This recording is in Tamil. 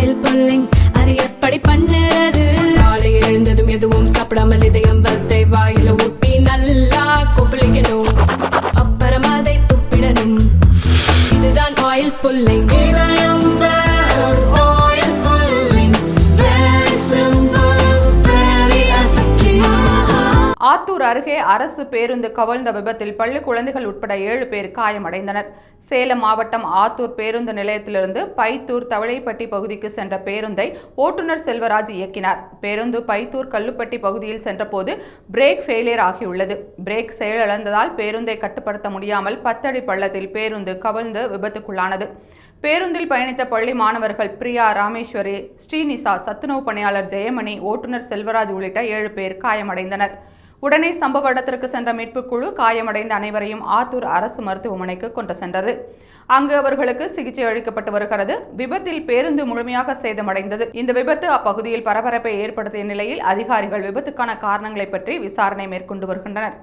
ஆயில் புல்லிங் அது எப்படி பண்ணுறது? காலையில் எழுந்ததும் எதுவும் சாப்பிடாமல் இதயம் வளர்த்தை வாயில ஊத்தி நல்லா கொப்பளிக்கணும், அப்புறம் அதை துப்பிடணும். இதுதான் ஆயில் புல்லிங். ஆத்தூர் அருகே அரசு பேருந்து கவிழ்ந்த விபத்தில் பள்ளி குழந்தைகள் உட்பட 7 பேர் காயமடைந்தனர். சேலம் மாவட்டம் ஆத்தூர் பேருந்து நிலையத்திலிருந்து பைத்தூர் தவளைப்பட்டி பகுதிக்கு சென்ற பேருந்தை ஓட்டுநர் செல்வராஜ் இயக்கினார். பேருந்து பைத்தூர் கல்லுப்பட்டி பகுதியில் சென்றபோது பிரேக் ஃபெயிலியர் ஆகியுள்ளது. பிரேக் செயலிழந்ததால் பேருந்தை கட்டுப்படுத்த முடியாமல் 10 அடி பள்ளத்தில் பேருந்து கவிழ்ந்து விபத்துக்குள்ளானது. பேருந்தில் பயணித்த பள்ளி மாணவர்கள் பிரியா, ராமேஸ்வரி, ஸ்ரீனிசா, சத்துணவு பணியாளர் ஜெயமணி, ஓட்டுநர் செல்வராஜ் உள்ளிட்ட 7 பேர் காயமடைந்தனர். உடனே சம்பவ இடத்திற்கு சென்ற மீட்புக் குழு காயமடைந்த அனைவரையும் ஆத்தூர் அரசு மருத்துவமனைக்கு கொண்டு சென்றது. அங்கு அவர்களுக்கு சிகிச்சை அளிக்கப்பட்டு வருகிறது. விபத்தில் பேருந்து முழுமையாக சேதமடைந்தது. இந்த விபத்து அப்பகுதியில் பரபரப்பை ஏற்படுத்திய நிலையில் அதிகாரிகள் விபத்துக்கான காரணங்களை பற்றி விசாரணை மேற்கொண்டு வருகின்றனர்.